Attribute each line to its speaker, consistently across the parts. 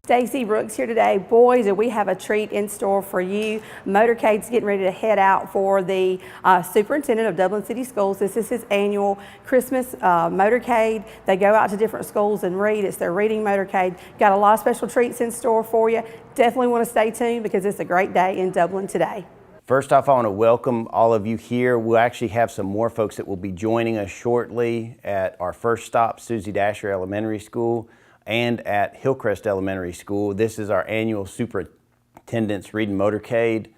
Speaker 1: Stacy Brooks here today. Boys, do we have a treat in store for you. Motorcade's getting ready to head out for the superintendent of Dublin City Schools. This is his annual Christmas motorcade. They go out to different schools and read. It's their reading motorcade. Got a lot of special treats in store for you. Definitely want to stay tuned because it's a great day in Dublin today.
Speaker 2: First off, I want to welcome all of you here. We'll actually have some more folks that will be joining us shortly at our first stop, Susie Dasher Elementary School, and at Hillcrest Elementary School. This is our annual Superintendent's Reading Motorcade.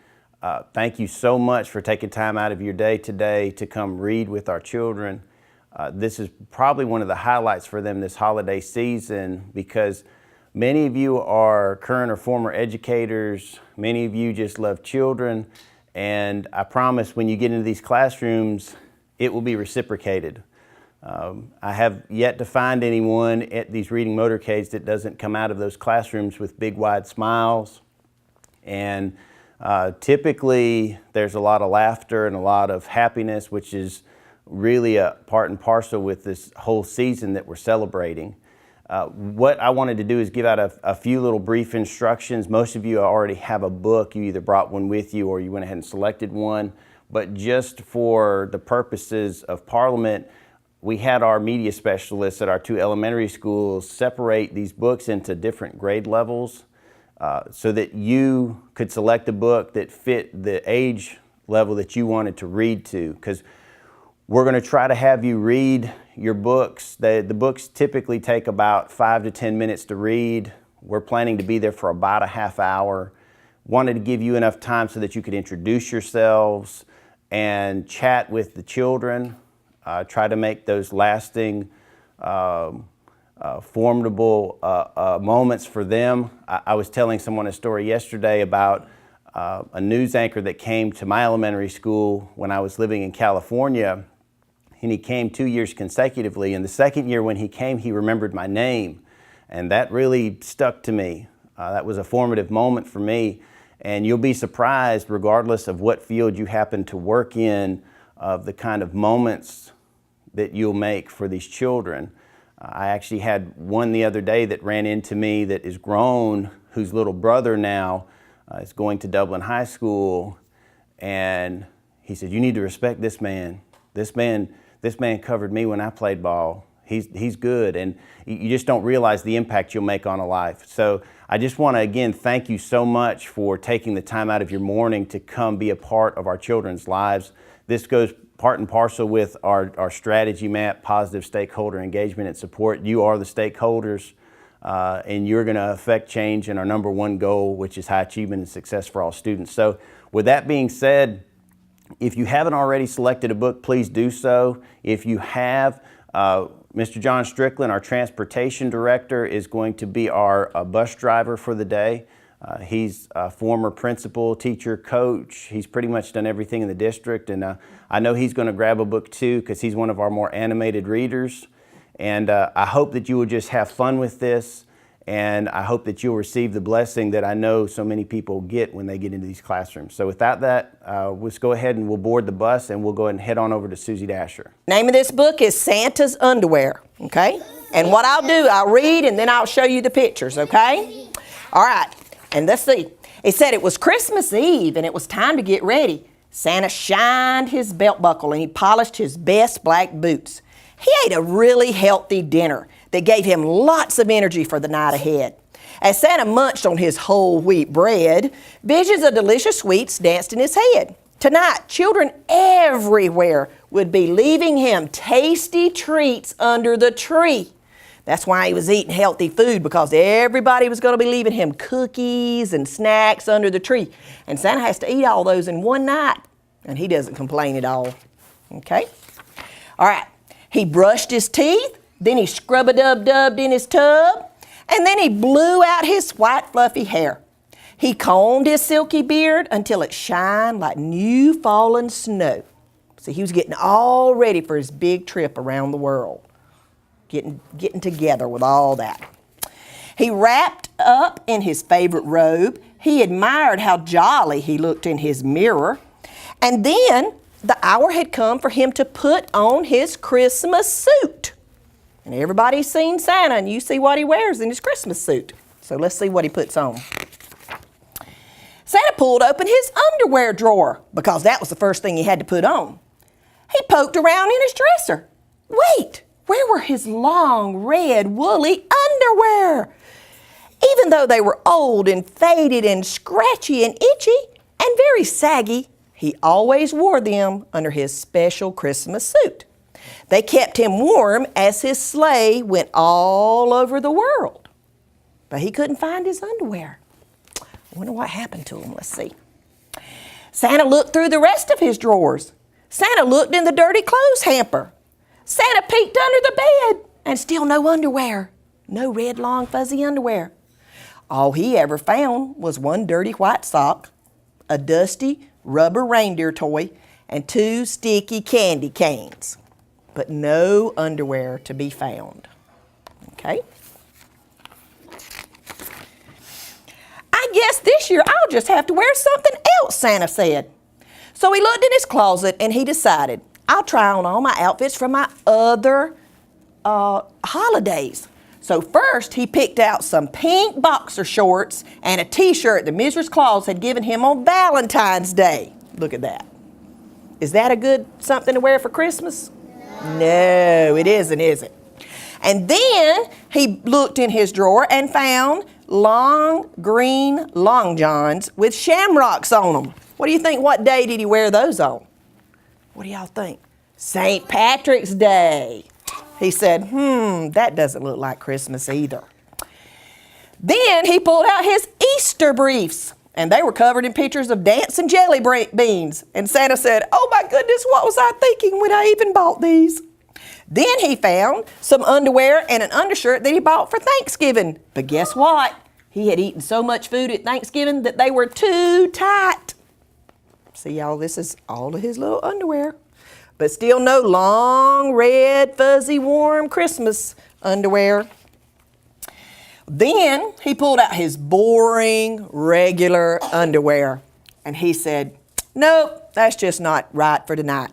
Speaker 2: Thank you so much for taking time out of your day today to come read with our children. This is probably one of the highlights for them this holiday season because many of you are current or former educators. Many of you just love children. And I promise when you get into these classrooms, it will be reciprocated. I have yet to find anyone at these reading motorcades that doesn't come out of those classrooms with big wide smiles. And typically there's a lot of laughter and a lot of happiness, which is really a part and parcel with this whole season that we're celebrating. What I wanted to do is give out a few little brief instructions. Most of you already have a book. You either brought one with you or you went ahead and selected one. But just for the purposes of Parliament, we had our media specialists at our two elementary schools separate these books into different grade levels so that you could select a book that fit the age level that you wanted to read to. Because we're going to try to have you read your books. The books typically take about 5 to 10 minutes to read. We're planning to be there for about a half hour. Wanted to give you enough time so that you could introduce yourselves and chat with the children. Try to make those lasting, formidable moments for them. I was telling someone a story yesterday about a news anchor that came to my elementary school when I was living in California, and he came 2 years consecutively. And the second year when he came, he remembered my name, and that really stuck to me. That was a formative moment for me, and you'll be surprised, regardless of what field you happen to work in, of the kind of moments that you'll make for these children. I actually had one the other day that ran into me that is grown, whose little brother now is going to Dublin High School, and he said, "You need to respect this man. This man covered me when I played ball. He's good," and you just don't realize the impact you'll make on a life. So I just want to again thank you so much for taking the time out of your morning to come be a part of our children's lives. This goes part and parcel with our strategy map, positive stakeholder engagement and support. You are the stakeholders, and you're going to affect change in our number one goal, which is high achievement and success for all students. So with that being said, if you haven't already selected a book, please do so. If you have, Mr. John Strickland, our transportation director, is going to be our bus driver for the day. He's a former principal, teacher, coach. He's pretty much done everything in the district, and I know he's going to grab a book too because he's one of our more animated readers. And I hope that you will just have fun with this, and I hope that you'll receive the blessing that I know so many people get when they get into these classrooms. So without that, let's go ahead and we'll board the bus and we'll go ahead and head on over to Susie Dasher.
Speaker 3: Name of this book is Santa's Underwear, okay? And what I'll do, I'll read and then I'll show you the pictures, okay? All right. And let's see. It said it was Christmas Eve and it was time to get ready. Santa shined his belt buckle and he polished his best black boots. He ate a really healthy dinner that gave him lots of energy for the night ahead. As Santa munched on his whole wheat bread, visions of delicious sweets danced in his head. Tonight, children everywhere would be leaving him tasty treats under the tree. That's why he was eating healthy food, because everybody was going to be leaving him cookies and snacks under the tree. And Santa has to eat all those in one night, and he doesn't complain at all. Okay? All right. He brushed his teeth, then he scrub-a-dub-dubbed in his tub, and then he blew out his white fluffy hair. He combed his silky beard until it shined like new fallen snow. See, he was getting all ready for his big trip around the world. Getting together with all that. He wrapped up in his favorite robe. He admired how jolly he looked in his mirror. And then the hour had come for him to put on his Christmas suit. And everybody's seen Santa, and you see what he wears in his Christmas suit. So let's see what he puts on. Santa pulled open his underwear drawer because that was the first thing he had to put on. He poked around in his dresser. Wait, where were his long, red, woolly underwear? Even though they were old and faded and scratchy and itchy and very saggy, he always wore them under his special Christmas suit. They kept him warm as his sleigh went all over the world. But he couldn't find his underwear. I wonder what happened to him. Let's see. Santa looked through the rest of his drawers. Santa looked in the dirty clothes hamper. Santa peeked under the bed and still no underwear. No red, long, fuzzy underwear. All he ever found was one dirty white sock, a dusty rubber reindeer toy, and 2 sticky candy canes. But no underwear to be found. Okay? I guess this year I'll just have to wear something else, Santa said. So he looked in his closet and he decided, I'll try on all my outfits from my other holidays. So first he picked out some pink boxer shorts and a t-shirt that Mrs. Claus had given him on Valentine's Day. Look at that. Is that a good something to wear for Christmas? No, it isn't, is it? And then he looked in his drawer and found long green long johns with shamrocks on them. What do you think, what day did he wear those on? What do y'all think? St. Patrick's Day. He said, that doesn't look like Christmas either. Then he pulled out his Easter briefs, and they were covered in pictures of dancing jelly beans. And Santa said, oh my goodness, what was I thinking when I even bought these? Then he found some underwear and an undershirt that he bought for Thanksgiving. But guess what? He had eaten so much food at Thanksgiving that they were too tight. See, y'all, this is all of his little underwear. But still no long, red, fuzzy, warm Christmas underwear. Then he pulled out his boring, regular underwear. And he said, nope, that's just not right for tonight.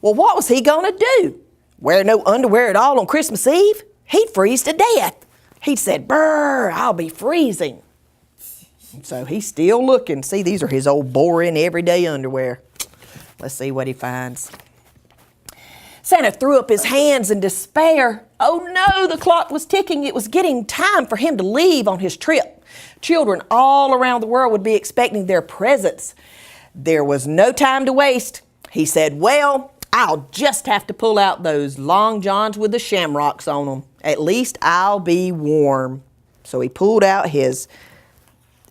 Speaker 3: Well, what was he going to do? Wear no underwear at all on Christmas Eve? He'd freeze to death. He said, brr, I'll be freezing. So he's still looking. See, these are his old boring, everyday underwear. Let's see what he finds. Santa threw up his hands in despair. Oh no, the clock was ticking. It was getting time for him to leave on his trip. Children all around the world would be expecting their presents. There was no time to waste. He said, well, I'll just have to pull out those long johns with the shamrocks on them. At least I'll be warm. So he pulled out his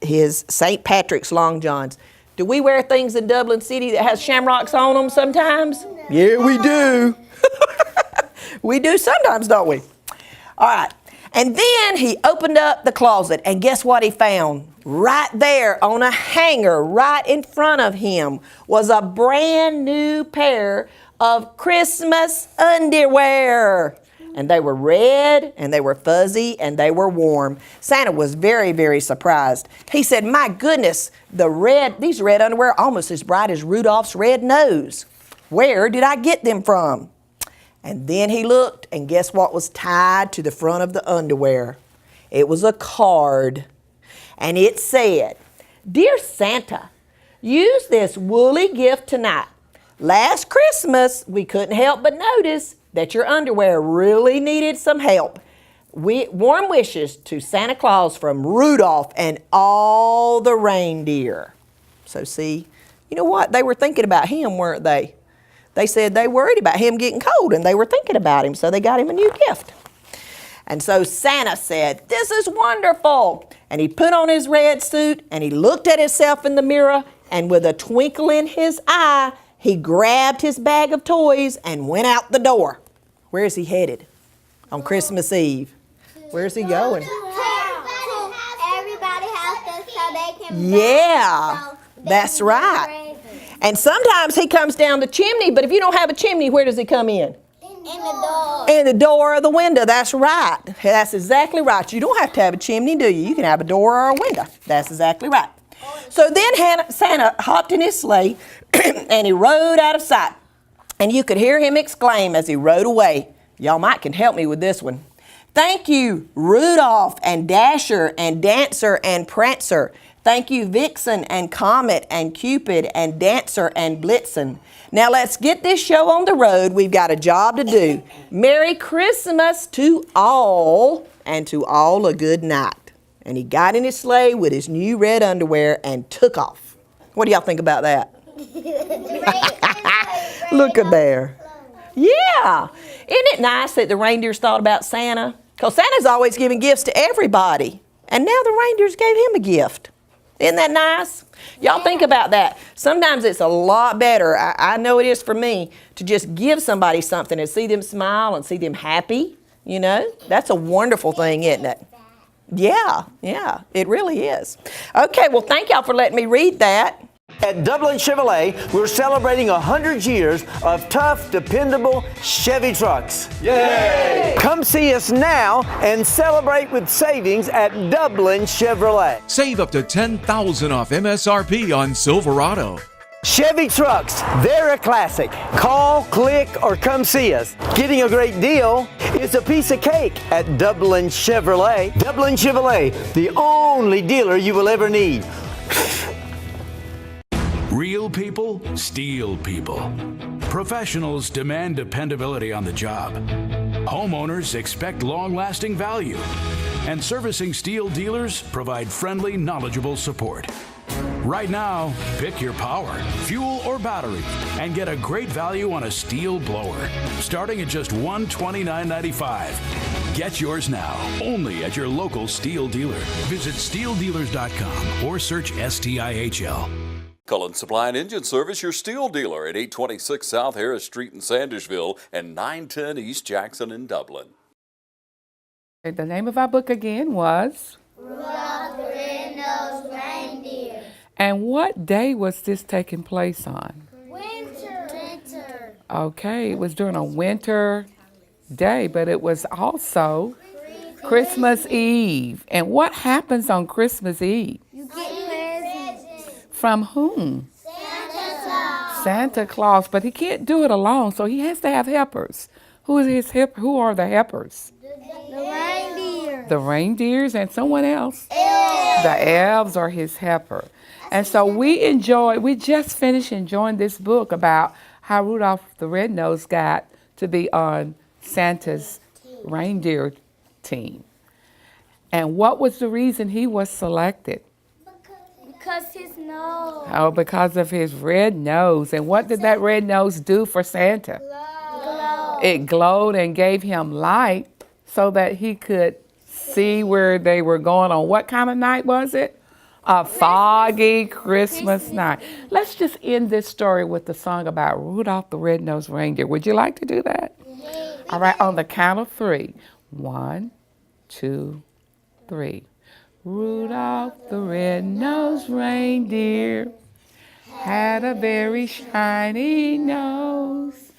Speaker 3: St. Patrick's long johns. Do we wear things in Dublin City that has shamrocks on them sometimes? No. Yeah, we do. We do sometimes, don't we? All right. And then he opened up the closet, and guess what he found? Right there on a hanger right in front of him was a brand new pair of Christmas underwear. And they were red, and they were fuzzy, and they were warm. Santa was very, very surprised. He said, my goodness, these red underwear are almost as bright as Rudolph's red nose. Where did I get them from? And then he looked, and guess what was tied to the front of the underwear? It was a card, and it said, Dear Santa, use this woolly gift tonight. Last Christmas, we couldn't help but notice that your underwear really needed some help. Warm wishes to Santa Claus from Rudolph and all the reindeer. So see, you know what? They were thinking about him, weren't they? They said they worried about him getting cold, and they were thinking about him, so they got him a new gift. And so Santa said, this is wonderful. And he put on his red suit, and he looked at himself in the mirror, and with a twinkle in his eye, he grabbed his bag of toys and went out the door. Where is he headed on Christmas Eve? Where's he going?
Speaker 4: Everybody has to so they can.
Speaker 3: Yeah, that's right. And sometimes he comes down the chimney, but if you don't have a chimney, where does he come in?
Speaker 4: In the door.
Speaker 3: In the door or the window, that's right. That's exactly right. You don't have to have a chimney, do you? You can have a door or a window. That's exactly right. So then Santa hopped in his sleigh and he rode out of sight. And you could hear him exclaim as he rode away. Y'all might can help me with this one. Thank you, Rudolph and Dasher and Dancer and Prancer. Thank you, Vixen and Comet and Cupid and Dancer and Blitzen. Now let's get this show on the road. We've got a job to do. Merry Christmas to all, and to all a good night. And he got in his sleigh with his new red underwear and took off. What do y'all think about that? Look at there. Yeah. Isn't it nice that the reindeers thought about Santa? Because Santa's always giving gifts to everybody. And now the reindeers gave him a gift. Isn't that nice? Y'all think about that. Sometimes it's a lot better, I know it is for me, to just give somebody something and see them smile and see them happy. You know, that's a wonderful thing, isn't it? Yeah, it really is. Okay, well, thank y'all for letting me read that.
Speaker 5: At Dublin Chevrolet, we're celebrating 100 years of tough, dependable Chevy trucks. Yay! Come see us now and celebrate with savings at Dublin Chevrolet.
Speaker 6: Save up to $10,000 off MSRP on Silverado.
Speaker 5: Chevy trucks, they're a classic. Call, click, or come see us. Getting a great deal is a piece of cake at Dublin Chevrolet. Dublin Chevrolet, the only dealer you will ever need.
Speaker 7: Real people, steel people. Professionals demand dependability on the job. Homeowners expect long-lasting value. And servicing steel dealers provide friendly, knowledgeable support. Right now, pick your power, fuel, or battery, and get a great value on a steel blower, starting at just $129.95. Get yours now, only at your local steel dealer. Visit steeldealers.com or search STIHL.
Speaker 8: Cullen Supply and Engine Service, your steel dealer at 826 South Harris Street in Sandersville and 910 East Jackson in Dublin.
Speaker 9: The name of our book again was?
Speaker 4: Rudolph the Red-Nosed Reindeer.
Speaker 9: And what day was this taking place on?
Speaker 4: Winter.
Speaker 9: Okay, it was during a winter day, but it was also Christmas Eve. And what happens on Christmas Eve?
Speaker 4: You get presents.
Speaker 9: From whom?
Speaker 4: Santa Claus.
Speaker 9: Santa Claus, but he can't do it alone, so he has to have helpers. Who are the helpers?
Speaker 4: The reindeer.
Speaker 9: The reindeers and someone else. The elves are his helper. And so we just finished enjoying this book about how Rudolph the Red-Nosed got to be on Santa's reindeer team. And what was the reason he was selected?
Speaker 4: Because his nose.
Speaker 9: Oh, because of his red nose. And what did that red nose do for Santa?
Speaker 4: Glow.
Speaker 9: It glowed and gave him light so that he could see where they were going on. What kind of night was it? A foggy Christmas night. Let's just end this story with the song about Rudolph the Red-Nosed Reindeer. Would you like to do that?
Speaker 4: Yes.
Speaker 9: All right, on the count of 3. 1, 2, 3. Rudolph the red-nosed reindeer had a very shiny nose.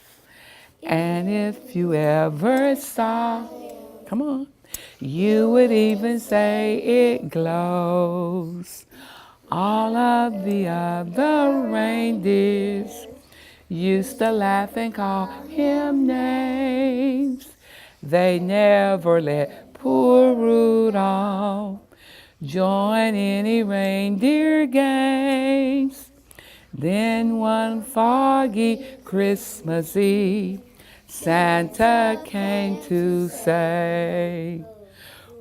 Speaker 9: And if you ever saw, come on, you would even say it glows. All of the other reindeers used to laugh and call him names. They never let poor Rudolph join any reindeer games. Then one foggy Christmas Eve, Santa came to say,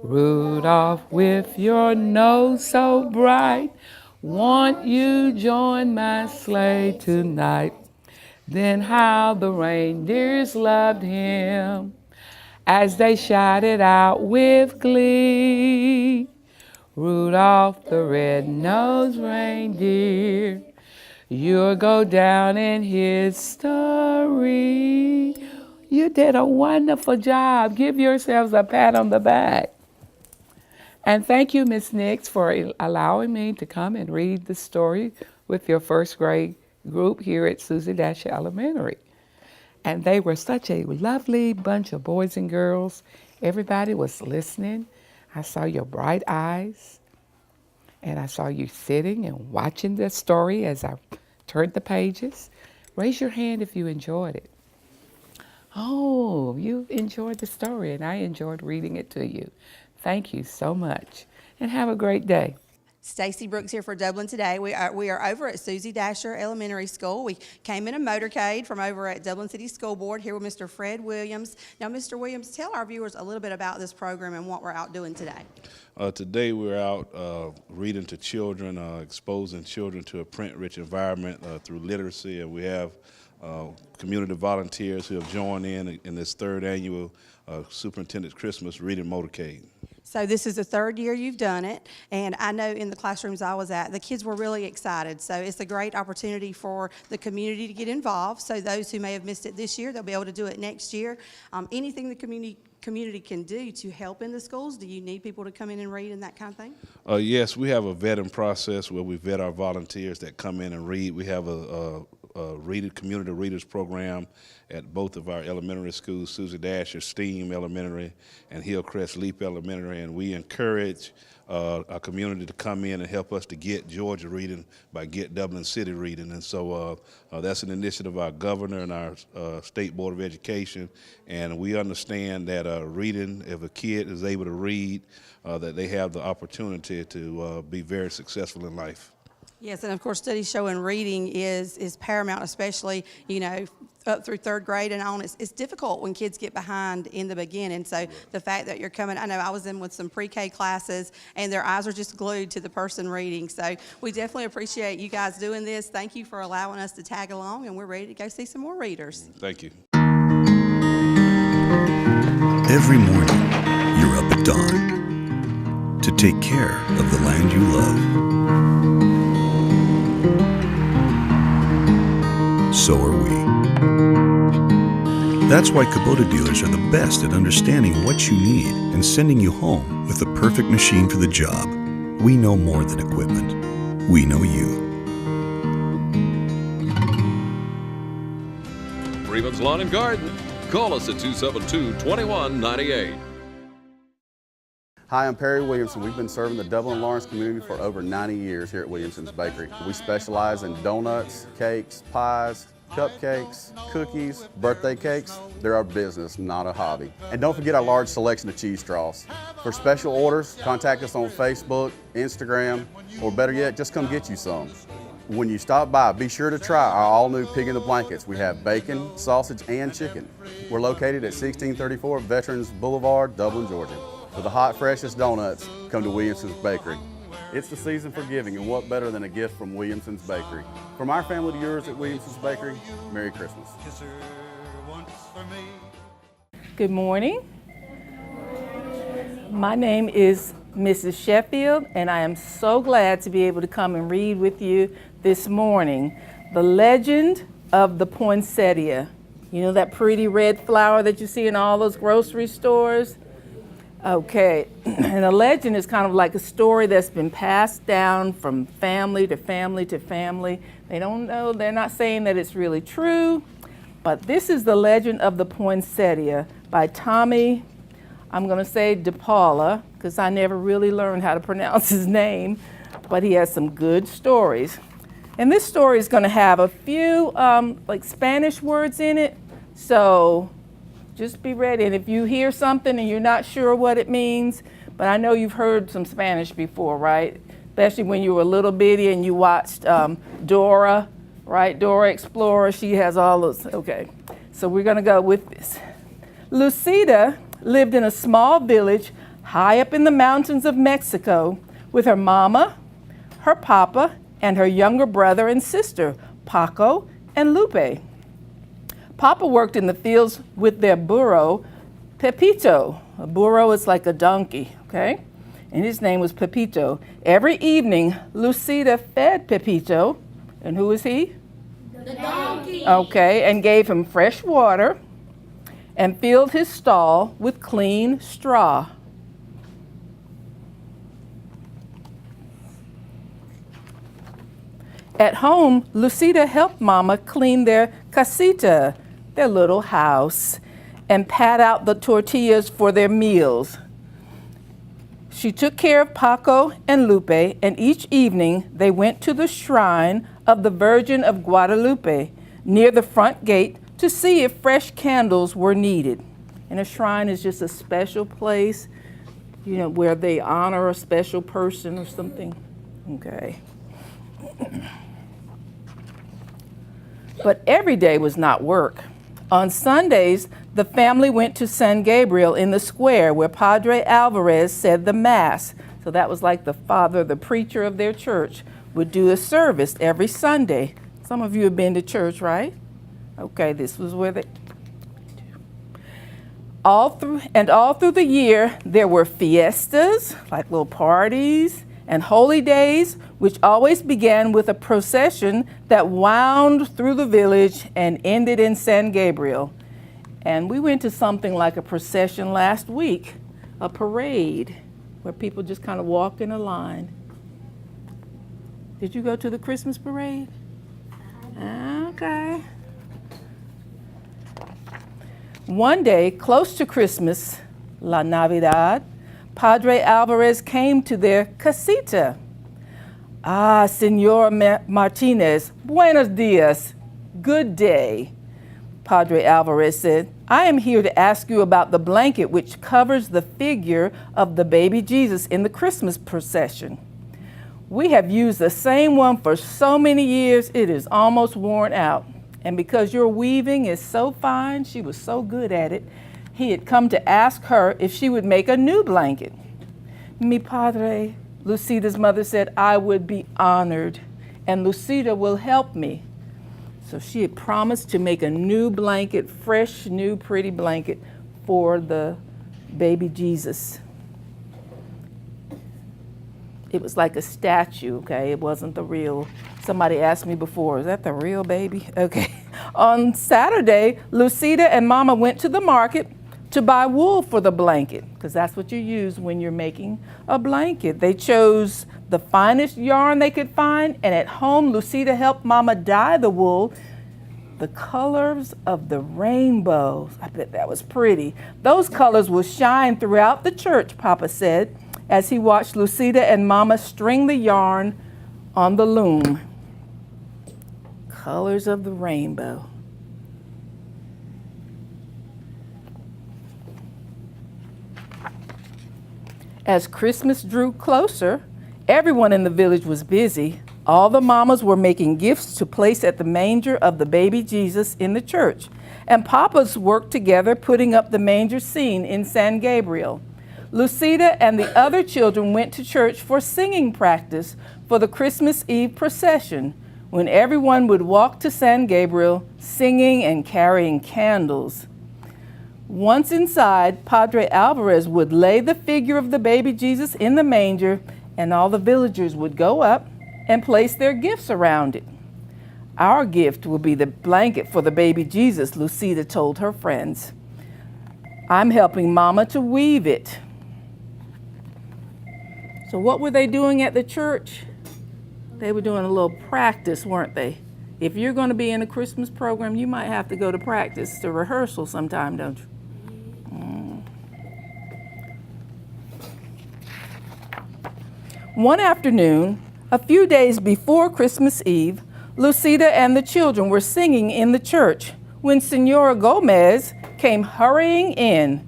Speaker 9: Rudolph, with your nose so bright, won't you join my sleigh tonight? Then how the reindeers loved him as they shouted out with glee. Rudolph the red-nosed reindeer, you'll go down in history. You did a wonderful job. Give yourselves a pat on the back. And thank you, Miss Nix, for allowing me to come and read the story with your first grade group here at Susie Dasher Elementary. And they were such a lovely bunch of boys and girls. Everybody was listening. I saw your bright eyes, and I saw you sitting and watching the story as I turned the pages. Raise your hand if you enjoyed it. Oh, you enjoyed the story, and I enjoyed reading it to you. Thank you so much, and have a great day.
Speaker 1: Stacy Brooks here for Dublin Today. We are over at Susie Dasher Elementary School. We came in a motorcade from over at Dublin City School Board here with Mr. Fred Williams. Now, Mr. Williams, tell our viewers a little bit about this program and what we're out doing today.
Speaker 10: Today we're out reading to children, exposing children to a print-rich environment through literacy, and we have community volunteers who have joined in this third annual Superintendent's Christmas Reading Motorcade.
Speaker 1: So this is the third year you've done it, and I know in the classrooms I was at, the kids were really excited. So it's a great opportunity for the community to get involved. So those who may have missed it this year, they'll be able to do it next year. Anything the community can do to help in the schools? Do you need people to come in and read and that kind of thing?
Speaker 10: Yes, we have a vetting process where we vet our volunteers that come in and read. We have a community readers program at both of our elementary schools, Susie Dasher STEAM Elementary and Hillcrest Leap Elementary, and we encourage our community to come in and help us to get Georgia reading by Get Dublin City reading. And so that's an initiative of our governor and our State Board of Education, and we understand that reading, if a kid is able to read, that they have the opportunity to be very successful in life.
Speaker 1: Yes, and of course studies showing reading is paramount, especially, you know, up through third grade and on. It's difficult when kids get behind in the beginning. So the fact that you're coming, I know I was in with some pre-K classes and their eyes are just glued to the person reading. So we definitely appreciate you guys doing this. Thank you for allowing us to tag along, and we're ready to go see some more readers.
Speaker 10: Thank you.
Speaker 11: Every morning, you're up at dawn to take care of the land you love. So are we. That's why Kubota dealers are the best at understanding what you need and sending you home with the perfect machine for the job. We know more than equipment. We know you.
Speaker 8: Freeman's Lawn and Garden. Call us at 272-2198.
Speaker 12: Hi, I'm Perry Williamson. We've been serving the Dublin and Lawrence community for over 90 years here at Williamson's Bakery. We specialize in donuts, cakes, pies, cupcakes, cookies, birthday cakes. They're our business, not a hobby. And don't forget our large selection of cheese straws. For special orders, contact us on Facebook, Instagram, or better yet, just come get you some. When you stop by, be sure to try our all-new Pig in the Blankets. We have bacon, sausage, and chicken. We're located at 1634 Veterans Boulevard, Dublin, Georgia. For the hot, freshest donuts, come to Williamson's Bakery. It's the season for giving, and what better than a gift from Williamson's Bakery. From our family to yours at Williamson's Bakery, Merry Christmas.
Speaker 9: Good morning. My name is Mrs. Sheffield, and I am so glad to be able to come and read with you this morning. The Legend of the Poinsettia. You know that pretty red flower that you see in all those grocery stores? Okay, and a legend is kind of like a story that's been passed down from family to family to family. They don't know, they're not saying that it's really true, but this is The Legend of the Poinsettia by Tommy, I'm going to say DePaula, because I never really learned how to pronounce his name, but he has some good stories. And this story is going to have a few like Spanish words in it, so just be ready. And if you hear something and you're not sure what it means, but I know you've heard some Spanish before, right? Especially when you were a little bitty and you watched Dora, right? Dora Explorer, she has all those. Okay, so we're gonna go with this. Lucida lived in a small village high up in the mountains of Mexico with her mama, her papa, and her younger brother and sister, Paco and Lupe. Papa worked in the fields with their burro, Pepito. A burro is like a donkey, okay? And his name was Pepito. Every evening, Lucida fed Pepito, and who is he?
Speaker 4: The donkey.
Speaker 9: Okay, and gave him fresh water and filled his stall with clean straw. At home, Lucida helped Mama clean their casita, their little house, and pat out the tortillas for their meals. She took care of Paco and Lupe, and each evening they went to the shrine of the Virgin of Guadalupe near the front gate to see if fresh candles were needed. And a shrine is just a special place, where they honor a special person or something. Okay. But every day was not work. On Sundays, the family went to San Gabriel in the square where Padre Alvarez said the Mass. So that was like the father, the preacher of their church, would do a service every Sunday. Some of you have been to church, right? Okay, this was where they... All through the year, there were fiestas, like little parties, and holy days, which always began with a procession that wound through the village and ended in San Gabriel. And we went to something like a procession last week, a parade, where people just kind of walk in a line. Did you go to the Christmas parade? Okay. One day, close to Christmas, La Navidad, Padre Alvarez came to their casita. Ah, Senor Martinez, buenos dias, good day. Padre Alvarez said, I am here to ask you about the blanket which covers the figure of the baby Jesus in the Christmas procession. We have used the same one for so many years, it is almost worn out. And because your weaving is so fine, she was so good at it, he had come to ask her if she would make a new blanket. Mi padre, Lucida's mother said, I would be honored, and Lucida will help me. So she had promised to make a new blanket, fresh, new, pretty blanket for the baby Jesus. It was like a statue, okay? It wasn't the real. Somebody asked me before, is that the real baby? Okay. On Saturday, Lucida and Mama went to the market to buy wool for the blanket, because that's what you use when you're making a blanket. They chose the finest yarn they could find, and at home, Lucida helped Mama dye the wool the colors of the rainbow. I bet that was pretty. Those colors will shine throughout the church, Papa said, as he watched Lucida and Mama string the yarn on the loom. Colors of the rainbow. As Christmas drew closer, everyone in the village was busy. All the mamas were making gifts to place at the manger of the baby Jesus in the church, and papas worked together putting up the manger scene in San Gabriel. Lucida and the other children went to church for singing practice for the Christmas Eve procession, when everyone would walk to San Gabriel singing and carrying candles. Once inside, Padre Alvarez would lay the figure of the baby Jesus in the manger, and all the villagers would go up and place their gifts around it. Our gift will be the blanket for the baby Jesus, Lucida told her friends. I'm helping Mama to weave it. So what were they doing at the church? They were doing a little practice, weren't they? If you're going to be in a Christmas program, you might have to go to practice, to rehearsal sometime, don't you? One afternoon, a few days before Christmas Eve, Lucida and the children were singing in the church when Senora Gomez came hurrying in.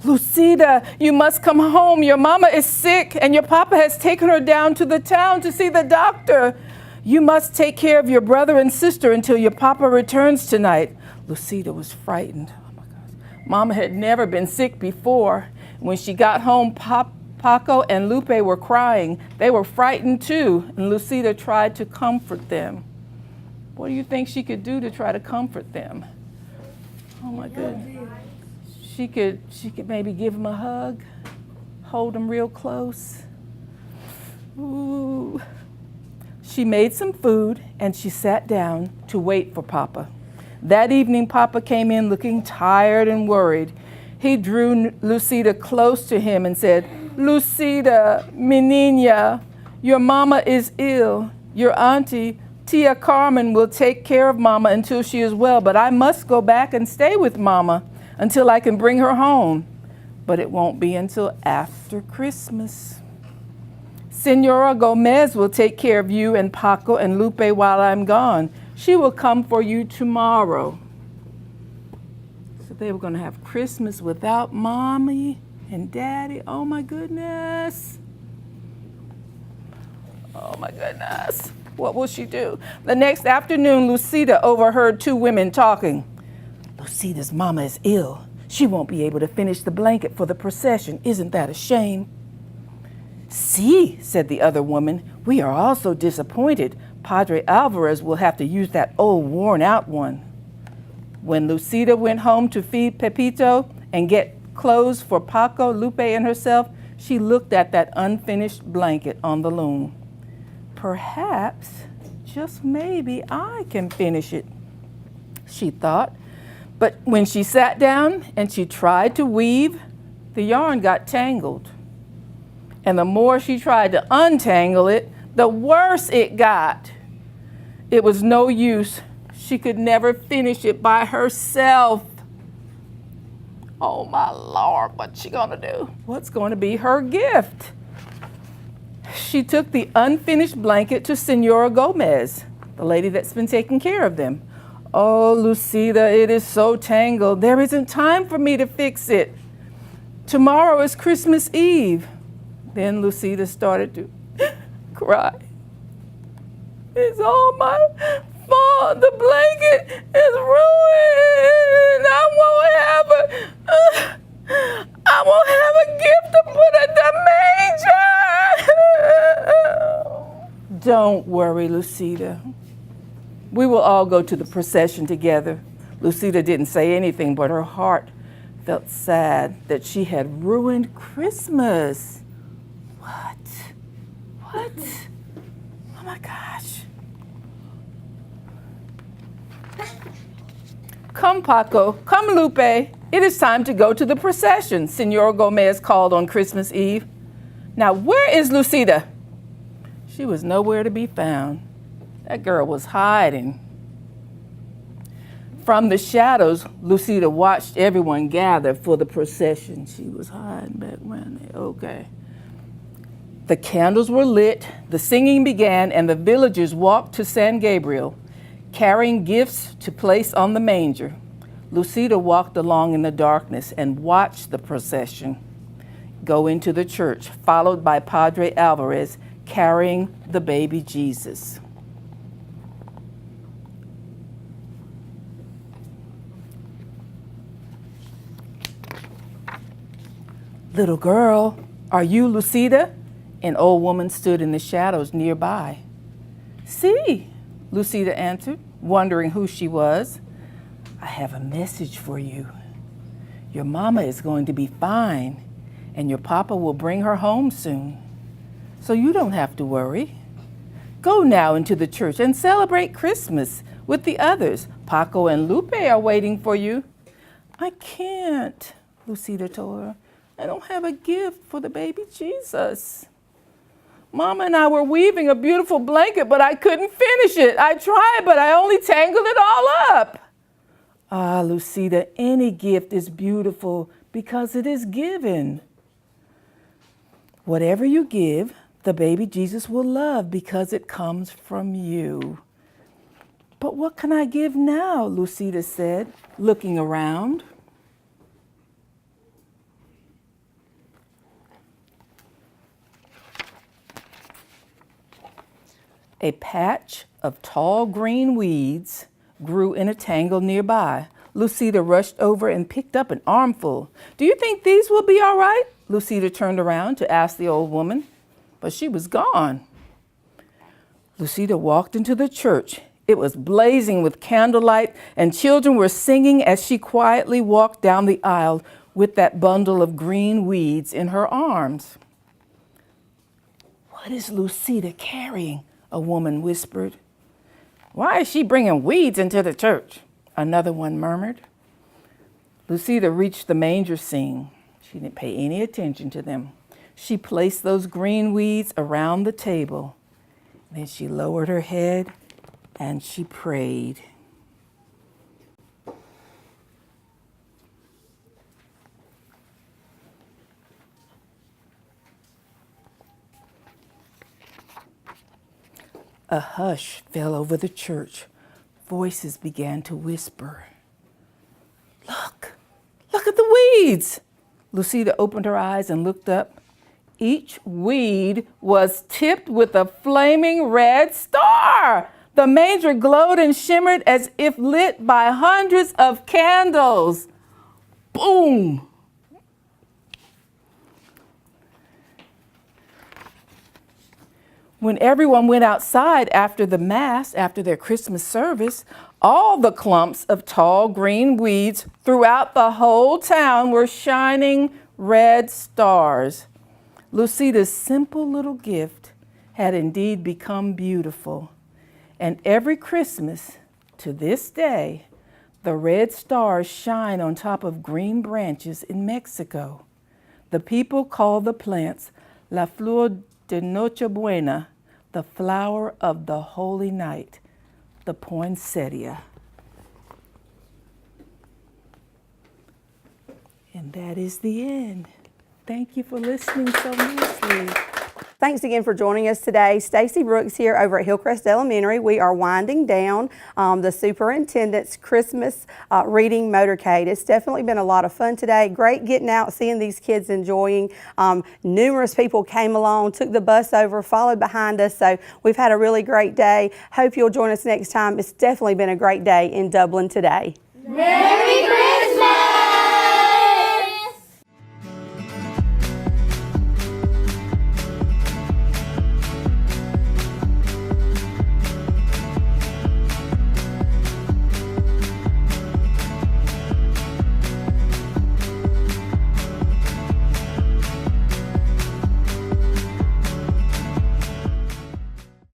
Speaker 9: Lucida, you must come home. Your mama is sick and your papa has taken her down to the town to see the doctor. You must take care of your brother and sister until your papa returns tonight. Lucida was frightened. Oh my gosh. Mama had never been sick before. When she got home, Paco and Lupe were crying. They were frightened too, and Lucida tried to comfort them. What do you think she could do to try to comfort them? Oh my goodness. She could maybe give them a hug, hold them real close. Ooh. She made some food and she sat down to wait for Papa. That evening, Papa came in looking tired and worried. He drew Lucida close to him and said, Lucida, mi niña, your mama is ill. Your auntie, Tia Carmen, will take care of Mama until she is well, but I must go back and stay with Mama until I can bring her home. But it won't be until after Christmas. Senora Gomez will take care of you and Paco and Lupe while I'm gone. She will come for you tomorrow. So they were going to have Christmas without Mommy and Daddy. Oh my goodness. Oh my goodness. What will she do? The next afternoon, Lucida overheard two women talking. Lucida's mama is ill. She won't be able to finish the blanket for the procession. Isn't that a shame? See, said the other woman, we are also disappointed. Padre Alvarez will have to use that old worn-out one. When Lucida went home to feed Pepito and get clothes for Paco, Lupe, and herself, she looked at that unfinished blanket on the loom. Perhaps, just maybe, I can finish it, she thought. But when she sat down and she tried to weave, the yarn got tangled. And the more she tried to untangle it, the worse it got. It was no use. She could never finish it by herself. Oh my Lord, what's she gonna do? What's gonna be her gift? She took the unfinished blanket to Senora Gomez, the lady that's been taking care of them. Oh, Lucida, it is so tangled. There isn't time for me to fix it. Tomorrow is Christmas Eve. Then Lucida started to cry. It's all my fault. The blanket is ruined. I won't have a gift to put at the manger. Don't worry, Lucida. We will all go to the procession together. Lucida didn't say anything, but her heart felt sad that she had ruined Christmas. What? Oh my gosh. Come, Paco. Come, Lupe. It is time to go to the procession, Senora Gomez called on Christmas Eve. Now, where is Lucida? She was nowhere to be found. That girl was hiding. From the shadows, Lucida watched everyone gather for the procession. She was hiding back around there. Okay. The candles were lit, the singing began, and the villagers walked to San Gabriel, carrying gifts to place on the manger. Lucida walked along in the darkness and watched the procession go into the church, followed by Padre Alvarez carrying the baby Jesus. Little girl, are you Lucida? An old woman stood in the shadows nearby. See, Lucida answered, wondering who she was. I have a message for you. Your mama is going to be fine, and your papa will bring her home soon. So you don't have to worry. Go now into the church and celebrate Christmas with the others. Paco and Lupe are waiting for you. I can't, Lucida told her. I don't have a gift for the baby Jesus. Mama and I were weaving a beautiful blanket, but I couldn't finish it. I tried, but I only tangled it all up. Ah, Lucida, any gift is beautiful because it is given. Whatever you give, the baby Jesus will love because it comes from you. But what can I give now? Lucida said, looking around. A patch of tall green weeds grew in a tangle nearby. Lucida rushed over and picked up an armful. Do you think these will be all right? Lucida turned around to ask the old woman, but she was gone. Lucida walked into the church. It was blazing with candlelight, and children were singing as she quietly walked down the aisle with that bundle of green weeds in her arms. What is Lucida carrying? A woman whispered. Why is she bringing weeds into the church? Another one murmured. Lucida reached the manger scene. She didn't pay any attention to them. She placed those green weeds around the table. Then she lowered her head and she prayed. A hush fell over the church. Voices began to whisper. Look, weeds. Lucida opened her eyes and looked up. Each weed was tipped with a flaming red star. The manger glowed and shimmered as if lit by hundreds of candles. Boom! When everyone went outside after the Mass, after their Christmas service, all the clumps of tall green weeds throughout the whole town were shining red stars. Lucida's simple little gift had indeed become beautiful. And every Christmas, to this day, the red stars shine on top of green branches in Mexico. The people call the plants La Flor de Nochebuena, the flower of the holy night, the poinsettia. And that is the end. Thank you for listening so nicely.
Speaker 1: Thanks again for joining us today. Stacy Brooks here over at Hillcrest Elementary. We are winding down the superintendent's Christmas reading motorcade. It's definitely been a lot of fun today. Great getting out, seeing these kids enjoying. Numerous people came along, took the bus over, followed behind us. So we've had a really great day. Hope you'll join us next time. It's definitely been a great day in Dublin today.
Speaker 4: Merry Christmas!